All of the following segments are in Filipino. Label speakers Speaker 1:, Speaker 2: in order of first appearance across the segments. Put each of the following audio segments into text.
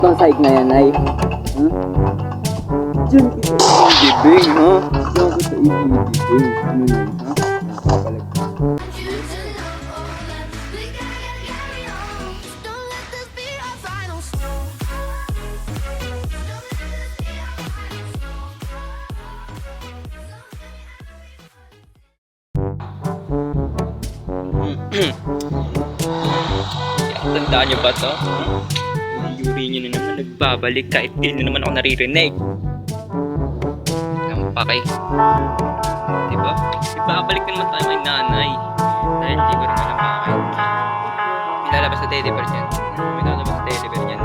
Speaker 1: Itong side na yan ay, ha? Diyan kita ibibig, ha? Diyan kita ibibig. Ano na yun, ha? Nakapalag.
Speaker 2: Tandaan niyo ba to? Yung yuri niyo na naman nagbabalik kahit hindi nyo naman ako naririnig. Ang pakay. Diba? Ibabalik na naman tayo kay nanay. Dahil di ko rin alam bakit. May lalabas sa teddy bear dyan. May lalabas sa teddy bear dyan.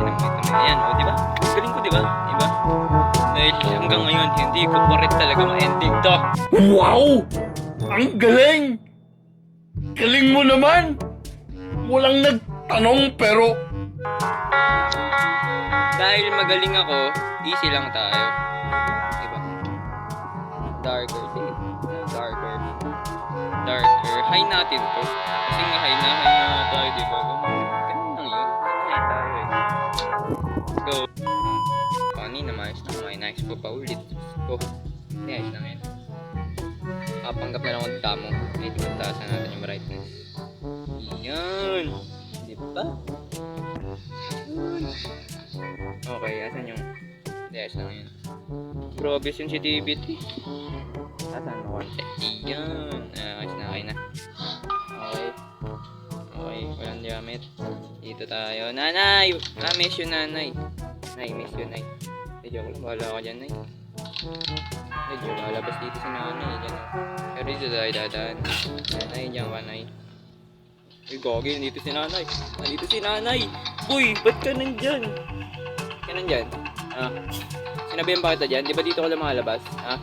Speaker 2: Ayan, o diba? Galing ko diba? Diba? Dahil hanggang ngayon, hindi ko pa rin talaga ma-ending to.
Speaker 3: Wow! Ang galing! Galing mo naman! Walang nagtanong pero
Speaker 2: Dahil magaling ako, easy lang tayo. Diba? Darker. Darker. Darker. High natin to. Kasi nga high na tayo, diba? Ganun lang yun. High tayo eh. So, kanina mais na may nice po pa ulit. Oh, nice lang yan. Kapanggap na lang ako tamo. Hindi ko taasan natin yung brightness. Yan. Diba? Okay, asan yung yes lang yun. Grabe sensitivity. Asan mo konti? Yan. Ayos na, okay na. Okay. Okay, walang gamit. Dito tayo. Nanay! Miss you, nanay. Nay, miss you, nay. Joke lang, bahala ka dyan, nay. Medyo lalabas dito si nanay. Dyan, pero dito tayo dadaan. Nanay, dyan ka, nay. Uy, gagi, nandito si nanay. Nandito si nanay. Uy, ba't ka nandyan? Ka nandyan? Ah, sinabihan ba kita dyan? Di ba dito ka lang makalabas? Ah,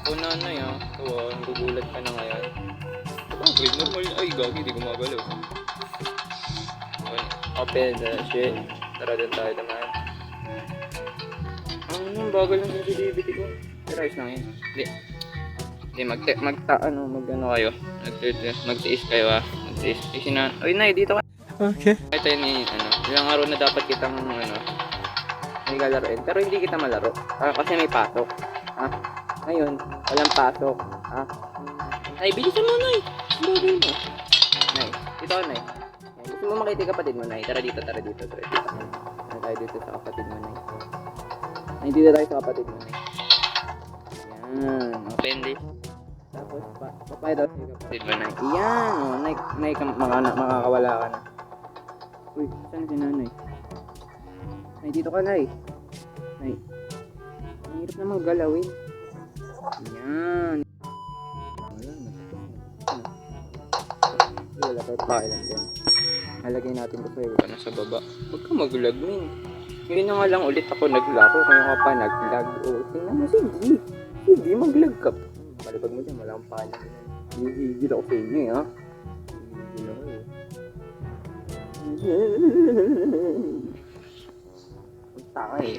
Speaker 2: nanay ah. Oo, gugulat ka na ngayon. Okay, normal. Ay, gagi, di gumagalaw. Okay, open the shit. Tara doon tayo naman. Ang bagal ng sensitivity ko. Pero ayos lang yun. Hindi, mag-ano kayo. Magtiis kayo ah. Magtiis. Uy, nay, dito ka.
Speaker 3: okay.
Speaker 2: Ito yun, ilang araw na dapat kitang, may lalaroin. Pero hindi kita malaro. Kasi may pasok. Ngayon, walang pasok. Nay, bilisan mo, nay. Bagay mo. Nay, dito ka, nay. Gusto mo makita yung kapatid mo, nay. Tara dito. Tara dito. Tara tayo dito sa kapatid mo, nay. Nay, dito tayo sa kapatid mo, nay. Yan, open this. Tapos, papaya daw sa kapatid mo, nay. Yan, nay, makakawala ka na. Uy, saan si nanay? Nay, dito ka, nay. Nay, ang hirap namang galawin. Yan. Wala tayo pakilang din. Halagay natin ito sa'yo. Wala na sa baba. Huwag ka mag-lag, min. Ngayon na nga lang ulit ako naglaro. Kaya ka pa nag-lag. O, tingnan mo, sige. Sige, mag-lag ka. Palipag mo dyan, wala akong pakilang. Hihigil ako sa inyo, ha? Hihigil ako, eh. Punta ka, eh.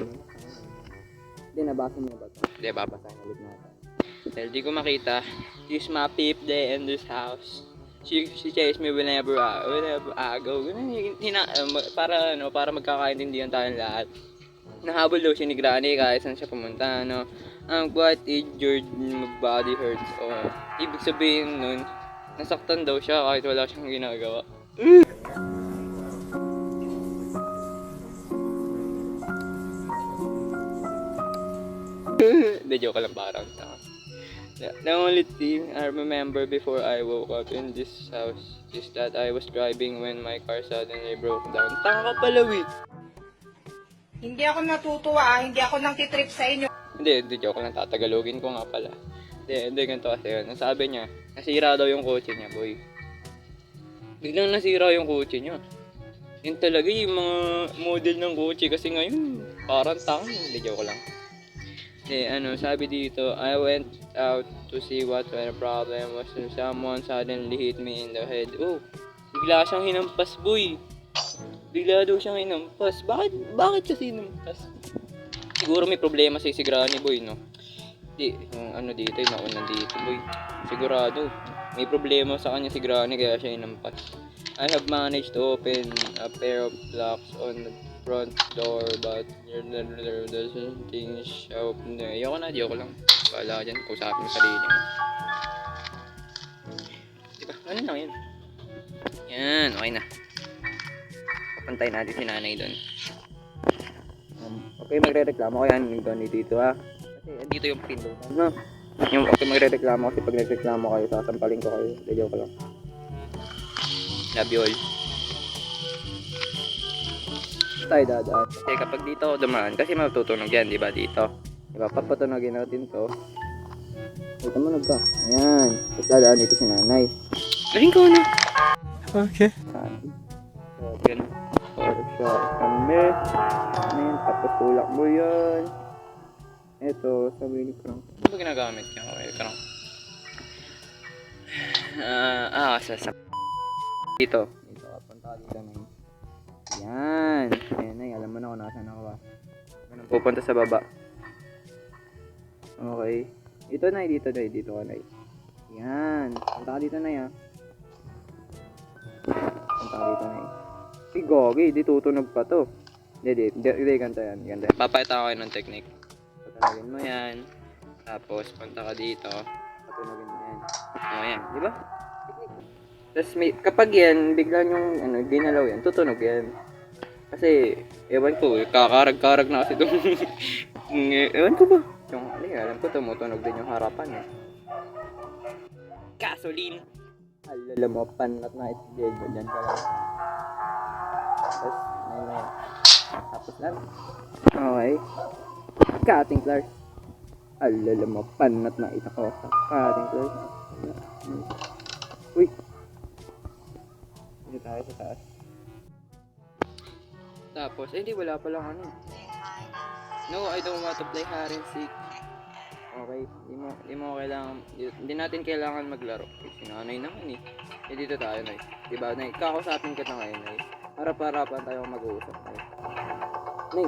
Speaker 2: Hindi, nabasa mo ba ito? Hindi, babasahin ulit natin. Dahil di ko makita, she's my peep day in this house. She chased me whenever I go. Para magkakaintindihan tayong lahat. Nahabol daw siya ni Granny kahit saan siya pumunta, what is your body hurts? Ibig sabihin nun, nasaktan daw siya kahit wala siyang ginagawa. Hindi, joke lang parang. The only thing I remember before I woke up in this house is that I was driving when my car suddenly broke down. Tanga ka pala, wait.
Speaker 4: Hindi ako natutuwa, hindi ako nang titrip sa inyo.
Speaker 2: Hindi, joke lang. Tatagalogin ko nga pala. Hindi, ganito kasi yun. Sabi niya, nasira daw yung kotse niya, boy. Biglang nasira yung kotse niya. Yun talaga yung mga model ng kotse kasi ngayon, parang tanga. Hindi, joke lang. Sabi dito, I went out to see what the problem was and someone suddenly hit me in the head. Oh, bigla siyang hinampas, boy. Bigla daw siyang hinampas. Bakit kasi hinampas? Siguro may problema si Granny, boy, no? Yung dito, yung nauna dito, boy. Sigurado, may problema sa kanya si Granny kaya siya hinampas. I have managed to open a pair of locks on front door, but there's something shop. Ayoko na, ayoko lang. Bahala ka dyan, kausapin mo sarili mo. Diba? Ano lang yun? Yan, okay na. Papantay natin si nanay doon. Okay, magre-reklamo ko yan. Doon dito ha. Kasi dito yung pinto. No? Yung okay, magre-reklamo kasi pag nagreklamo kayo, sasampalin ko kayo. Joke ko lang. Love you all. Tayo dadaan. Kasi kapag dito ako dumaan, kasi matutunog yan, di ba dito? Di ba, papatunogin natin to. Ay, tumunog ka. Ayan. Tapos dadaan dito si nanay. Galing ko na.
Speaker 3: Okay.
Speaker 2: Saan? So, yan. Or siya kami. Ayan, tapos tulak mo yan. Ito, sabihin ko lang. Ano ba ginagamit niya? Okay, karang. Sa dito. Dito, punta ka dito na yun. Yan. Ayan ay, alam mo na kung nasan ako ba. Ganun, pupunta sa baba. Okay. Dito na, dito na, dito ka na. Yan. Punta ka dito na yan. Punta ka dito na. Si Gogi, di tutunog pa to. Hindi, ganito yan. Ganito yan. Papakita ko kayo ng technique. Patunogin mo yan. Tapos, punta ka dito. Patunogin mo yan. O, yan. Di ba? Tapos, kapag yan, bigla yung, ginalaw yan, tutunog yan. Kasi, ewan ko, kakarag-karag na kasi itong, ewan ko ba? Yung, alam ko, tumutunog din yung harapan eh. Gasoline! Alala mo, panat na itigil mo dyan ka lang. Tapos, tapos lang. Okay. Cutting pliers. Alala mo, panat na ita ko. Cutting pliers. Uy! Dito tayo sa taas. Tapos, hindi, wala palang ano. No, I don't want to play hide and seek. Okay, hindi mo kailangan, hindi natin kailangan maglaro. Si nanay naman eh. Dito tayo, Nay. Diba, Nay? Kakausapin ka na ngayon, Nay. Harap-harapan tayo mag-uusap, Nay. Nay,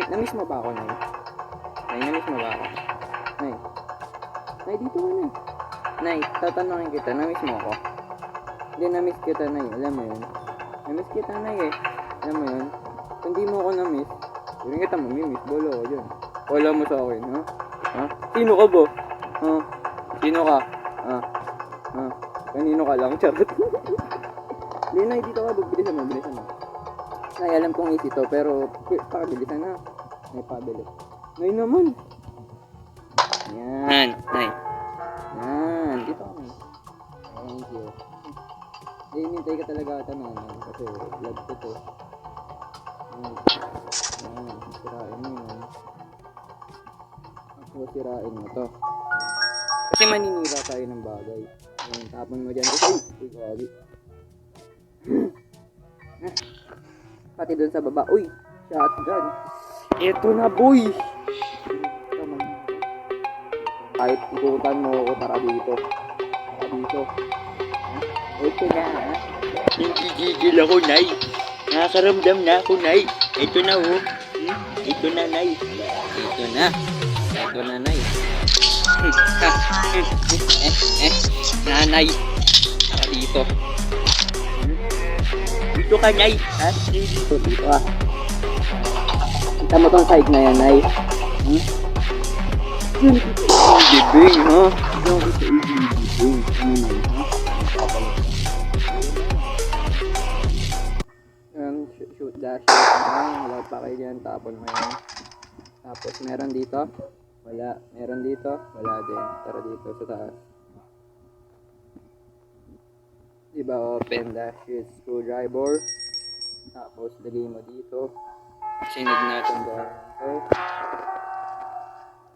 Speaker 2: namiss mo ba ako, Nay? Nay, namiss mo ba ako? Nay. Nay, dito ka, Nay. Nay, tatanungin kita, namiss mo ako? Hindi, namiss kita, Nay. Alam mo yun? Namiss kita, Nay eh. Alam mo yun? Kung di mo ako namiss, hindi kita mamimiss. Bolo ako dyan. Wala mo sa akin, ha? Ha? Sino ka ba? Ha? Sino ka? Ha? Ha? Kanino ka lang? Charot. Hindi, Nay, dito ka. Bilisan mo. Nay, alam kong easy to, pero pakabilisan na. Nay, pabilis. Nay naman. Yan, Nay. Yan, dito ka, Nay. Thank you. Hindi, hinintay ka talaga ata na, Nay. Kasi, love ko to. Yan, sirain mo yun. Ako, sirain mo to. Kasi maninira tayo ng bagay. Yan, tapon mo dyan. Uy, grabe. Pati dun sa baba. Uy, shotgun. Ito na, boy. Kahit ikutan mo ako, tara dito. Ito na, ha? Gigigil ako, Nay. Nakakaramdam na ako, Nay. Ito na, oh. Ito na, Nay. Ito na, Nay. Nanay. Tara dito. Dito ka, Nay. Ha? Dito ka. Kita mo tong side na yan, Nay. Bibing, ha? Diyan ko sa ibibing. Ano na, ha? Shoot dash. Wala pa kayo dyan. Tapon mo yan. Tapos, meron dito. Wala. Meron dito. Wala din. Tara dito sa taas. Diba, open dash with screwdriver. Tapos, lagay mo dito. Sinig natin dyan.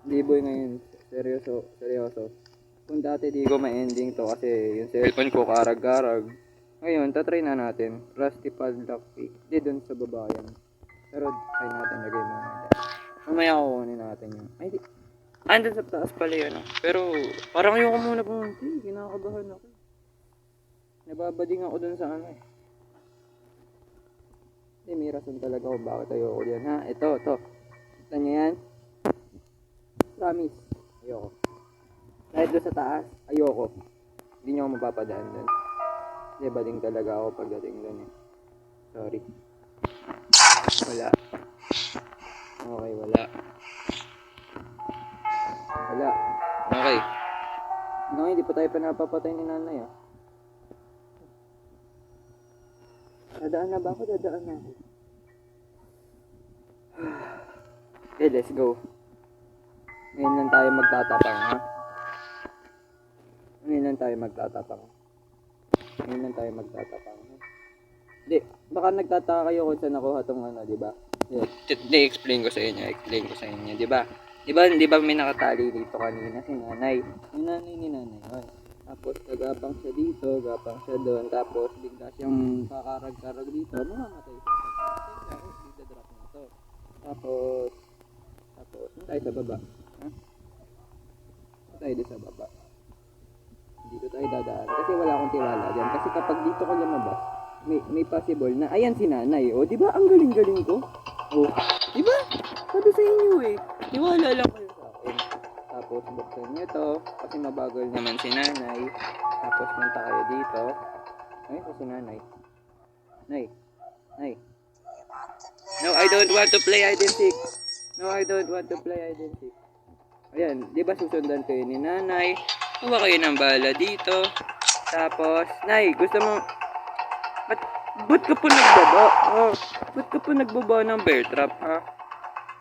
Speaker 2: Hindi, boy, ngayon. Seryoso. Kung dati di ko ma-ending to kasi yung cellphone ko karag-karag. Ngayon, tatry na natin. Rusty padlock pick. Di dun sa baba yan. Pero try natin, lagay mo na. Mamaya kukunin natin yun. Ay, di. Andun sa taas pala yun. Pero parang ayoko muna pumunta. Kinakabahan ako. Nababading ako dun sa ano. Hindi, may rason talaga kung bakit ayoko yan. Ha? Ito. Kita nyo yan? Promise. Ayoko. Kahit doon sa taas, ayoko. Hindi nyo ako mapapadaan doon. Hindi, bading talaga ako pagdating doon eh. Sorry. Wala. Okay, wala. Wala. Okay. Hanggang hindi pa tayo pinapapatay ni nanay ah. Dadaan na ba ako? Dadaan na ako. Okay, let's go. Ngayon lang tayo magtatapang, ha? Ngayon lang tayo magtatapang. Ngayon lang tayo magtatapang, ha? Hindi, baka nagtataka kayo kung saan nakuha tong ano, di ba? Hindi, explain ko sa inyo, di ba? Di ba may nakatali dito kanina si nanay? Yung nanay ni nanay, okay. Tapos gagapang siya dito, gapang siya doon, tapos bigla siyang kakarag-karag dito, mamamatay siya. Tapos bigla-drop na to. Tapos, tayo sa baba. Ha? Tayo doon sa baba. Dito tayo dadaan. Kasi wala akong tiwala dyan. Kasi kapag dito ko lumabas, may possible na, ayan si nanay. O, di ba? Ang galing-galing ko. O, di ba? Sabi sa inyo eh. Tiwala lang kayo sa akin. Tapos, buksan nyo to. Kasi mabagal naman si nanay. Tapos, punta kayo dito. Ay, si nanay. Nay. No, I don't want to play hide and seek. No, I don't want to play hide and seek. Ayan, di ba susundan kayo ni nanay? Huwag kayo ng bala dito. Tapos, nay, gusto mo... Ba't ka po nagbaba? Oh, ba't ka po nagbaba ng bear trap, ha?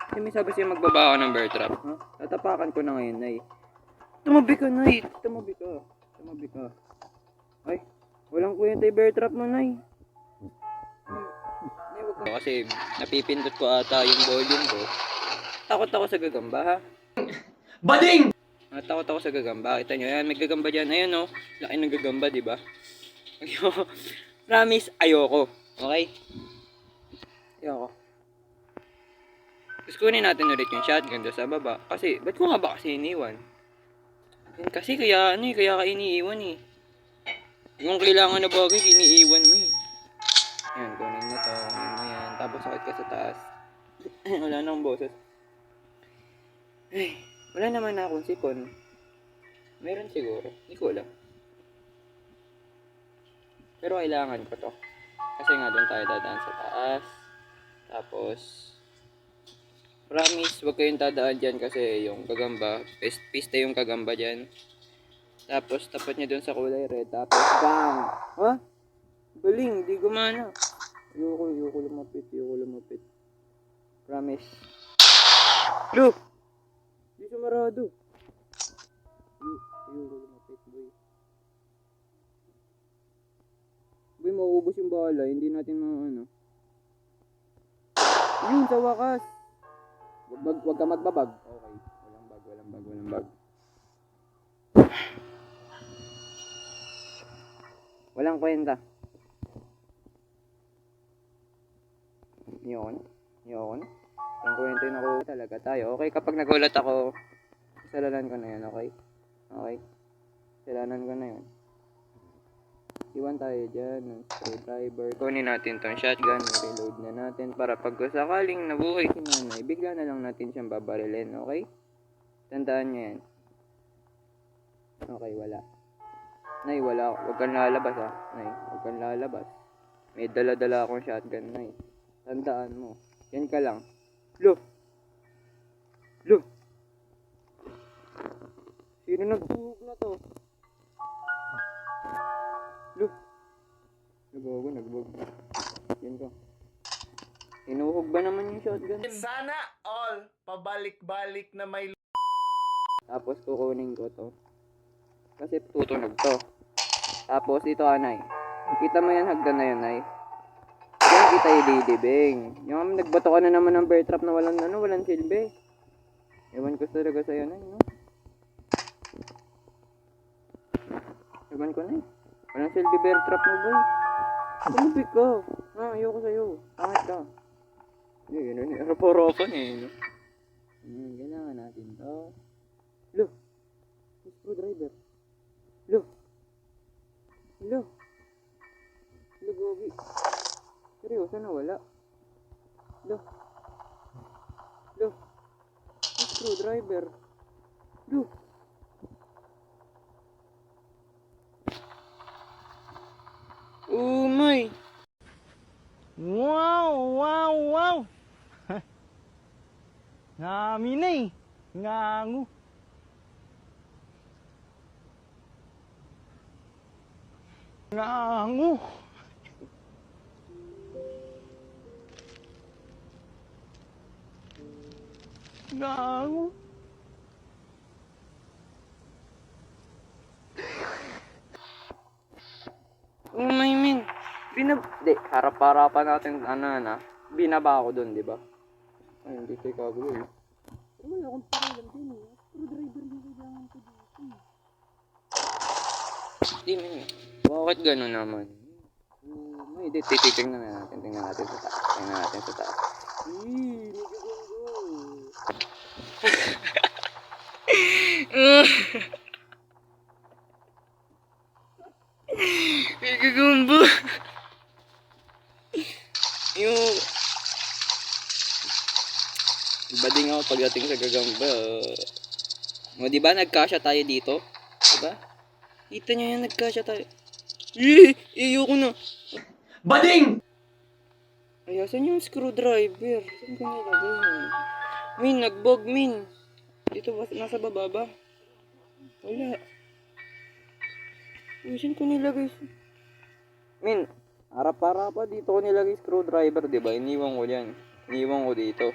Speaker 2: Hindi may sabi siya magbaba ako ng bear trap, ha? Tatapakan ko na ngayon, nay. Tumabi ka, nay. Tumabi ka. Ay, walang kwenta yung bear trap mo, nay. Kasi napipindot ko ata yung volume ko. Takot ako sa gagamba, ha?
Speaker 3: Bading!
Speaker 2: Takot ako sa gagamba. Kita nyo, yan, may gagamba dyan. Ayan, oh. Laki ng gagamba, di ba? Promise, ayoko. Okay? Ayoko. Tapos kunin natin ulit yung shotgun doon sa baba. Kasi, ba't ko nga ba kasi iniwan? Yan kasi, kaya ka iniiwan eh. Yung kailangan na bagay, iniiwan mo eh. Yan, kunin mo to. Kunin mo yan. Tapos sakit ka sa taas. Wala nang boses. Ay, wala naman na akong sipon. Meron siguro. Hindi ko alam. Pero kailangan ko to. Kasi nga doon tayo dadaan sa taas. Tapos, promise, huwag kayong dadaan dyan kasi yung kagamba, piste yung kagamba dyan. Tapos, tapat niya doon sa kulay red. Tapos, bang! Ha? Baling, di gumana. Ayoko lumapit. Promise. Look! Di sumarado. Ayoko lumapit, boy. Boy, mauubos yung bala. Hindi natin ano. Yun, sa wakas. Wag ka magbabag. Okay. Walang bag. Walang kwenta. Yun. Ang kwenta yung nakuha talaga tayo. Okay, kapag nagulat ako, kasalanan ko na yan, okay? Okay. Kasalanan ko na yun. Iwan tayo dyan ng screwdriver. Kunin natin tong shotgun. Reload na natin para pag sakaling nabuhay si nanay, bigla na lang natin siyang babarilin, okay? Tandaan nyo yan. Okay, wala. Nay, wala. Huwag kang lalabas, ha? Nay, huwag kang lalabas. May dala-dala akong shotgun, nay. Tandaan mo. Yan ka lang. Lo! Sino nagbuhog na to? Lo! Nagbuhog. Yan ka. Inuhog ba naman yung shotgun?
Speaker 3: Sana all pabalik-balik na may
Speaker 2: Tapos kukunin ko to. Kasi tutunog to. Tapos ito, anay. Kita mo yan, hagdan na yun, ay. Yan kita ililibing. Yung nagbato ka na naman ng bear trap na walang silbi. Ewan ko talaga sa'yo, nay, no? Ewan ko, nay. Walang silbi bear trap mo, boy. Tumubig ka. Ayoko sa'yo. Pangit ka. Yun, araw-arapan eh, no? Kailangan natin to. Lo! Screwdriver. Lo! Gogi. Seryoso na wala. Lo! Screwdriver. Lo! Oh my!
Speaker 3: Wow!
Speaker 1: Namin na eh. Ngangu. Ngangu. Ngangu.
Speaker 2: Oh, my man. Di, harap-harapan natin, binaba ako doon, di ba? Ay, hindi tayo kagulo eh.
Speaker 1: Wala akong pakialam din eh. Screwdriver yung kailangan ko dito eh.
Speaker 2: Di, man. Bakit gano'n naman? May di, titignan natin. Tingnan natin sa taas. Tingnan natin sa taas. May gagamba. Yung... Iba din ako pagdating sa gagamba. O, di ba nagkasya tayo dito? Diba? Kita niyo yan, nagkasya tayo. Ayoko na.
Speaker 3: Bading!
Speaker 2: Ay, asan yung screwdriver? Saan ko nilagay? Min, nagbog, Min. Dito ba? Nasa baba ba? Wala. Uy, saan ko nilagay? Min, harap-harapa dito ko nilagay screwdriver, di ba? Iniwan ko yan. Iniwan ko dito.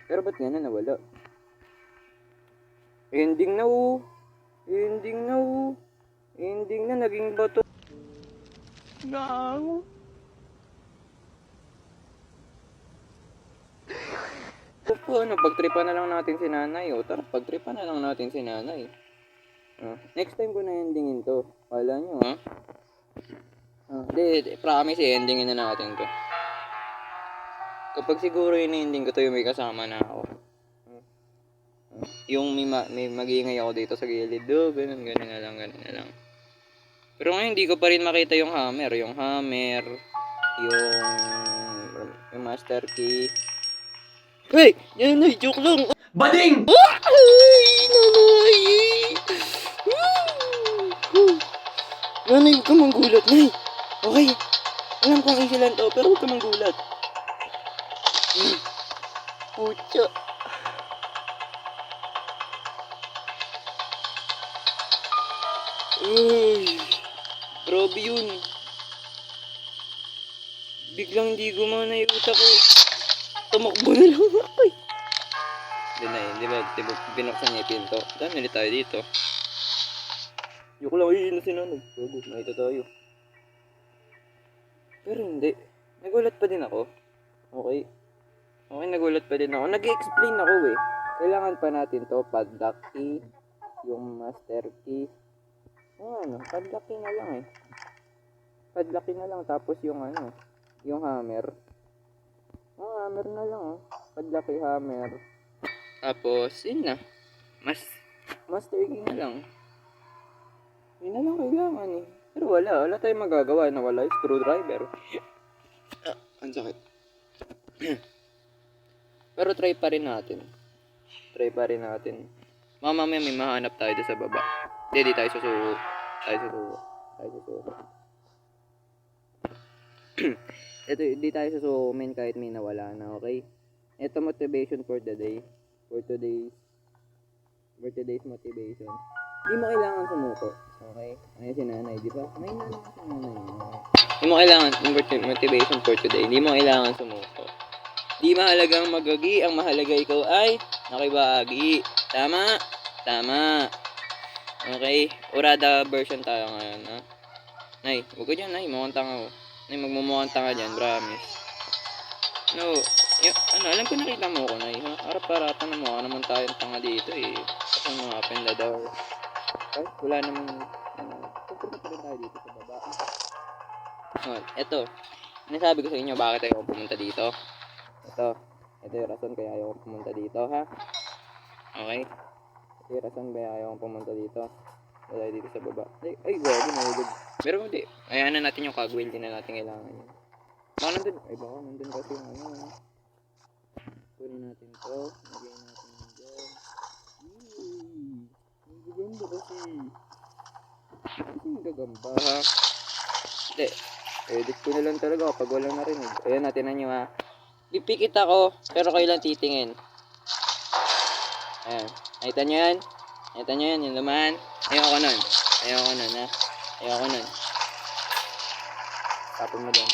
Speaker 2: Pero ba't nga na nawala? Ending na oh. Ending na oh. Ending na, naging bato.
Speaker 1: Ngangu.
Speaker 2: So, ano, pagtripan na lang natin si nanay. O, tara, pagtripan na lang natin si nanay. Next time ko na endingin to. Wala nyo, ha? Di, promise, endingin na natin to. Kapag siguro in-ending ko to, yung may kasama na ako. Yung may mag-iingay ako dito sa gilid. Ganun na lang, ganun na lang. Pero ngayon, hindi ko pa rin makita yung hammer. Yung hammer, yung master key. Hey! Nanay, joke lang!
Speaker 3: Bading!
Speaker 2: Ay! Nanay! Nanay, huwag ka manggulat, Nay! Okay, alam kong easy lang to, pero huwag ka manggulat. Pucha! Uy! Grabe yun! Biglang hindi gumana yung utak ko. Tumakbo na lang ako eh. Di ba binuksan niya yung pinto. Dami ulit tayo dito. Yung ko lang, ay, na si nanay. Bago, nakita tayo. Pero hindi. Nagulat pa din ako. Okay. Okay, nagulat pa din ako. Nag-explain ako eh. Kailangan pa natin to, padlock key, yung master key. Padlock key na lang eh. Padlock key na lang, tapos yung yung hammer. Hammer na lang oh. Padlock key, hammer. Tapos, yun na. Master key na lang. Yun na lang kailangan eh. Pero wala tayong magagawa na wala yung screwdriver. Ang sakit. Pero try pa rin natin. Mamaya may mahanap tayo doon sa baba. Di tayo susuko. Ito, di tayo susuko men kahit may nawala na, okay? Ito motivation for the day. For today's motivation. Di mo kailangan sumuko. Okay? Ayun si nanay, di ba? May nanay si nanay. Di mo kailangan motivation for today. Di mo kailangan sumuko. Di mahalagang magagi. Ang mahalaga ikaw ay nakibahagi. Tama? Okay? Urada version tayo ngayon, ha? Nay, huwag ko dyan, Nay. Mukhang tanga ko. Nay, magmumukhang tanga dyan. Promise. No. Alam ko nakita mo ko, Nay, ha? Harap-harapan na mukha naman tayong tanga dito, eh. Kasi mga open the door. Ay, wala naman, pupunta pa rin tayo dito sa baba. Eto. Nasabi ko sa inyo bakit ayaw pumunta dito. Ito yung rason kaya ayaw pumunta dito, ha? Okay? Ito yung rason kaya ayaw pumunta dito. Wala tayo dito sa baba. Ay, gabi, nalagod. Pero hindi. Ayahan na natin yung cogwheel. Di na natin kailangan yun. Baka nandun kasi yung kunin natin to. Lagyan natin yung dyan. Ang gagamba kasi. Kasi yung gagamba, ha? Hindi. Edit ko na lang talaga kapag walang narinig. Ayan, natin na nyo, ha? Pipikit ako, pero kayo lang titingin. Ayan. Nakita nyo yan? Nakita nyo yan? Yung lumahan? Ayoko nun. Ayoko nun, ha? Ayoko nun. Tapon mo dyan.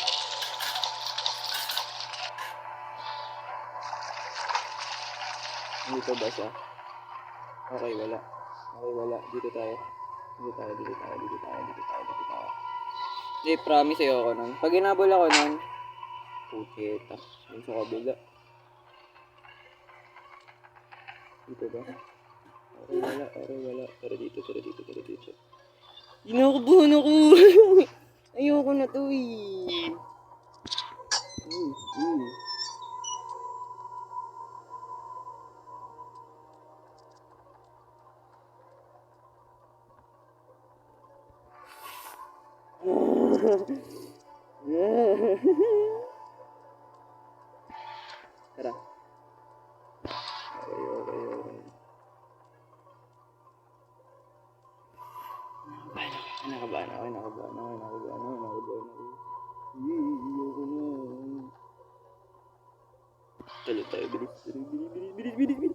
Speaker 2: Dito ba siya? Okay, wala. Okay, wala. Dito tayo. Dito tayo, dito tayo, dito tayo, dito tayo, dito tayo. Hindi, promise ayoko nun. Pag inabol ako nun, putita. Yung sa kabila. Dito ba? Okay, wala. Okay, wala. Tara dito, tara dito, tara dito. Inakabahan ako. Ayoko na to eh. Tara. Okay, okay, okay. Nakabahan ako, nakabahan ako, nakabahan ako, nakabahan ako. Ayoko na. Talo tayo, bilis, bilis, bilis, bilis, bilis, bilis.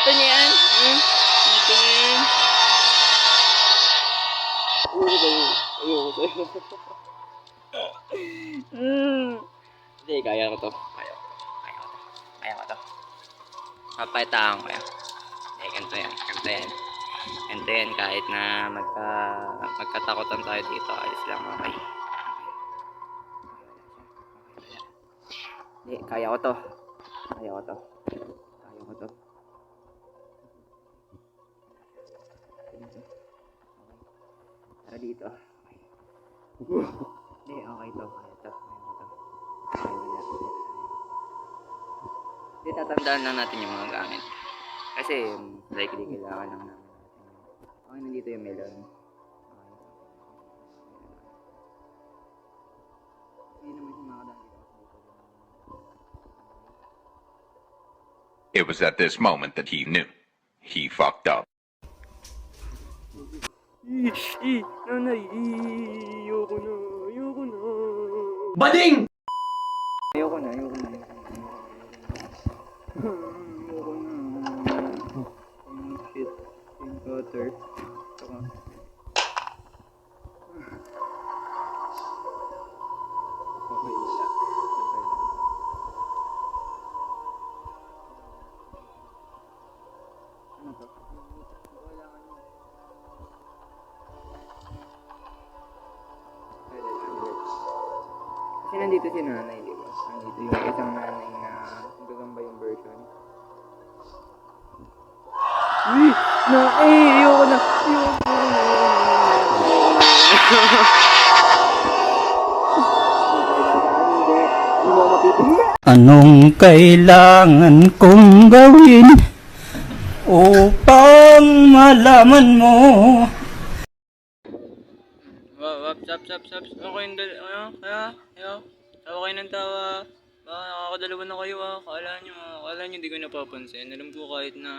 Speaker 2: Ito niya yan. Ito niya yan. Ayoko sa'yo. Hindi, kaya ko to. Kaya ko to. Kaya ko to. Papaitaan ko yan. Eh, ganito yan. Ganito yan. Ganito yan. Kahit na magkatakotan tayo dito. Ayos lang, okay. Hindi, kaya ko to. Kaya ko to. Kaya ko to. Tara dito. Okay. Hindi, okay to. Kaya to. Kaya ko to. Okay, wala. Hindi, tatandaan lang natin yung mga gamit. Kasi, likely kailangan lang namin. Okay, nandito yung melon. Okay. Hindi naman yung mga dami dito.
Speaker 5: It was at this moment that he knew. He fucked up.
Speaker 2: Nanay, ayoko na, ayoko na.
Speaker 3: Bading!
Speaker 2: Ayoko na, ayoko na. Ayoko na. Shit. Pink cutter. Saka. Okay, wala. Ano to? Wala ka na. Kasi nandito si nanay, di ba? Nandito yung isang nanay na gagamba yung version. Uy! Ayoko na! Ayoko na! Hindi mo mapipili.
Speaker 6: Anong kailangan kong gawin upang malaman mo?
Speaker 2: Stop. Okay, tawa kayo ng tawa. Baka nakakadalawa na kayo Akala nyo di ko napapansin. Alam ko kahit na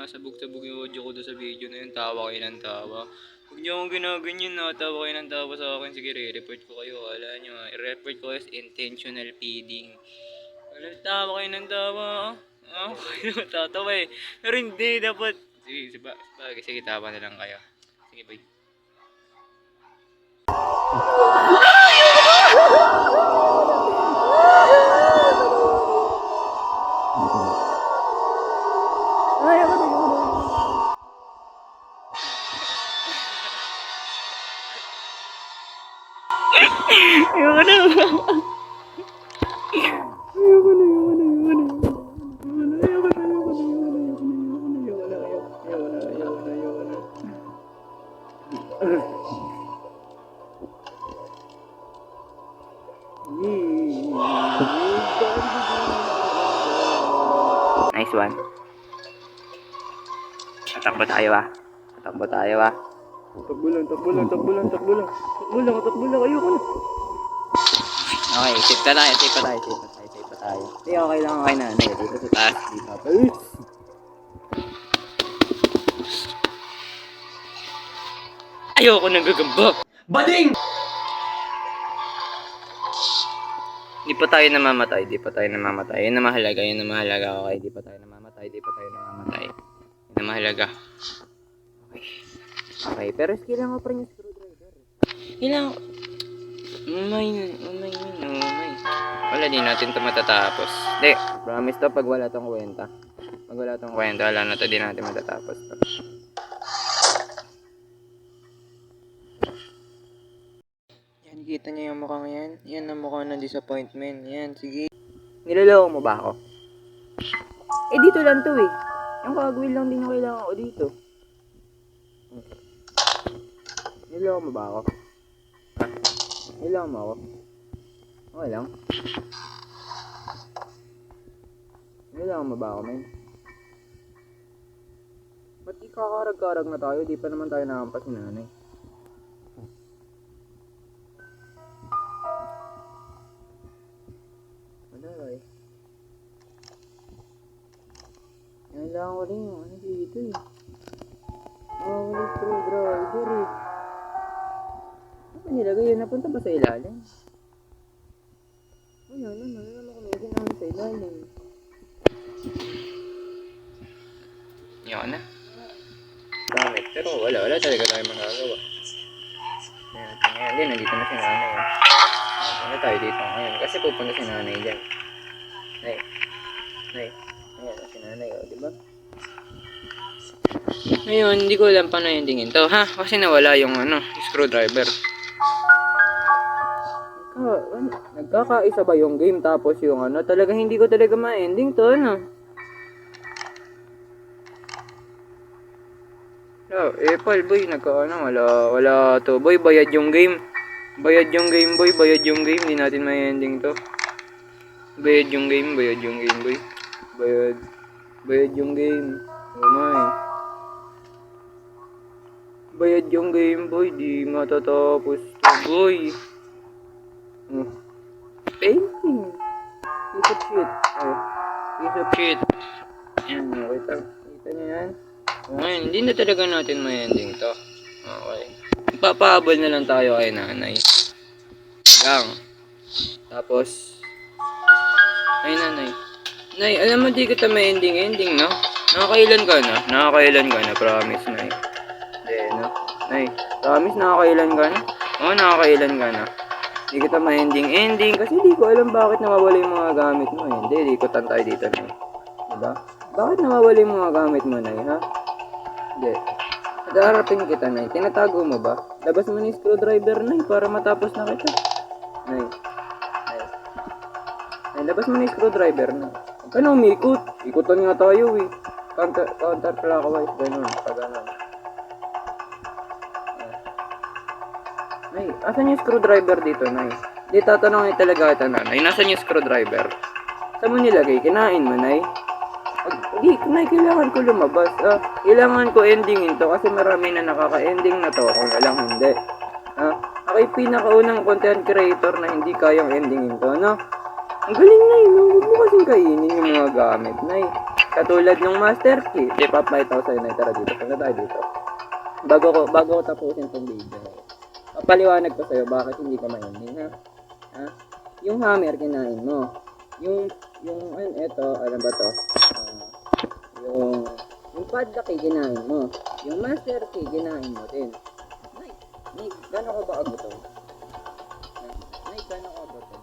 Speaker 2: sabog-sabog yung audio ko doon sa video na yun, tawa kayo ng tawa. Huwag nyo akong ginaganyan tawa kayo ng tawa sa akin. Sige, re-report ko kayo. Akala nyo, i-report ko as intentional feeding. Tawa kayo ng tawa. Kayo tatawa eh. Pero hindi, dapat. Sige, tawa na lang kayo. Sige, bye. Nice one. Tatakbo tayo Tatakbo tayo Takbo lang. Ayoko na. Okay, safe pa tayo. tayo. Hindi, okay lang kay nanay. Dito sa taas, di ba? Ayoko nang gagamba.
Speaker 3: Bading!
Speaker 2: Di pa tayo namamatay, di pa tayo namamatay. Yun na mahalaga, yun na mahalaga. Okay, di pa tayo namamatay, di pa tayo namamatay. Yun na mahalaga. Okay. Okay, pero kailangan ko pa rin yung screwdriver. Kailangan ko... Umay. Wala, di natin ito matatapos. Hindi, promise to, pag wala tong kwenta. Pag wala tong kwenta, wala na to, di natin matatapos to. Yan, kita niyo yung mukhang yan? Yan ang mukha ng disappointment. Yan, sige. Niloloko mo ba ako? Eh, dito lang to eh. Yung kagawin lang din yung kailangan ko dito. Niloloko mo ba ako? Ha? Niloloko mo ako? Okay lang. Niloloko mo ba ako, men? Ba't ikakarag-karag na tayo? Di pa naman tayo nakampas ni nanay. Alay. Kailangan ko rin yung ano dito eh. Wala screwdriver eh. Ano nilagay yun? Napunta ba sa ilalim? Ano ko meron naman sa ilalim. Yun na. Gamit. Pero wala talaga tayo magagawa. Ngayon din, nandito na si nanay. Ano tayo dito ngayon? Kasi pupunta si nanay dyan. Nay. Ayan, si nanay, o, diba? Ngayon, hindi ko alam paano endingin to, ha? Kasi nawala yung, screwdriver. Nagkakaisa ba yung game tapos yung, talagang hindi ko talaga ma-ending to, Paul, boy, wala to. Boy, bayad yung game. Bayad yung game, boy. Bayad yung game. Hindi natin ma-ending to. Bayad yung game, boy. Bayad yung game. Oh my. Bayad yung game, boy. Di matatapos to, boy. Painting. Piece of shit. Piece of shit. Yan, kita niyo yan. Ngayon, hindi na talaga natin ma-ending to. Okay. Papahabol na lang tayo kay nanay. Lang. Tapos, ay nanay. Nay, alam mo di kita ma-ending, no? Nakakailan ka na, promise, nay. Hindi, no? Nay, promise nakakailan ka na? Oo, nakakailan ka na. Di kita ma-ending kasi di ko alam bakit nawawala yung mga gamit mo, eh. Hindi, di ko tayo dito, nay. Diba? Bakit nawawala yung mga gamit mo, nay, ha? Hindi. Nadarapin kita, nay. Tinatago mo ba? Labas mo na yung screwdriver, nay, para matapos na kita. Nay, labas mo na yung screwdriver, nay. Huwag ka na umikot. Ikutan nga tayo, eh. Counterclockwise, ganun. Ganun. Nay, asan yung screwdriver dito, nay? Di tatanungin talaga kita, nanay. Nasaan yung screwdriver? Saan mo nilagay? Kinain mo, nay? Hindi, kailangan ko lumabas. Kailangan ko endingin to kasi marami na nakaka-ending na to kung alam hindi. Ako'y pinakaunang content creator na hindi kayang endingin to, no? Ang galing na yun, huwag mo kasing kainin yung mga gamit, nay. Katulad ng master key. Ipapakita ko sa'yo, nay. Tara dito, punta tayo dito. Bago ko tapusin tong video. Papaliwanag ko sa'yo bakit hindi ka ma-ending, ha? Yung hammer, kinain mo. Yung ano ba to? Yung padlock key, kinain mo. Yung master key, kinain mo din. Nay, gano'n ka ba agutom? Nay, gano'n ka agutom?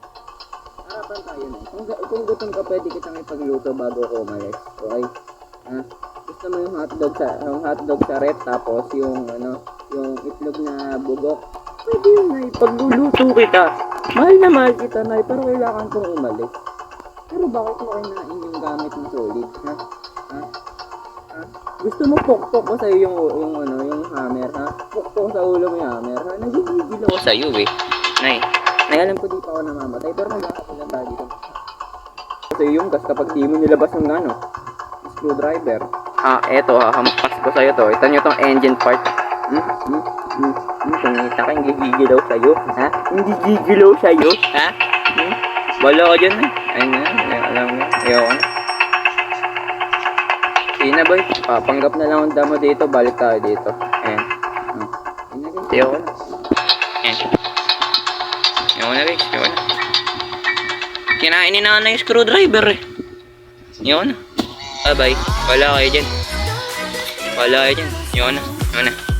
Speaker 2: Harapan tayo, nay. Kung gutom ka, pwede kitang ipagluto bago ako umalis. Okay? Gusto mo yung hotdog sa rep, tapos yung itlog na bugok. Pwede yun, nay. Pagluluto kita. Mahal na mahal kita, nay, pero kailangan kong umalis. Pero bakit mo kinain yung gamit mo solid, ha? Gusto mo pokpok ko sa'yo yung hammer, ha? Pokpok sa ulo mo yung hammer, ha? Nagigigil ako sa'yo, eh. Nay, alam ko di pa ako namamatay, pero nagkakapilan tayo dito. Kasi yung gas kapag di mo nilabas ng screwdriver. Eto, hampas ko sa'yo to. Ito nyo tong engine part. Tumita ka, hindi gigilaw sa'yo, ha? Hindi gigilaw sa'yo, ha? Wala ka dyan, eh. Ayun na, na boy, papanggap na lang ang damo dito, balik tayo dito. Ayan. Ayoko na. Ayan. Ayoko na guys, ayoko na. Kinain ni nanay yung screwdriver eh. Ayoko na. Bye bye. Wala kayo dyan. Wala kayo dyan. Ayoko na. Ayoko na.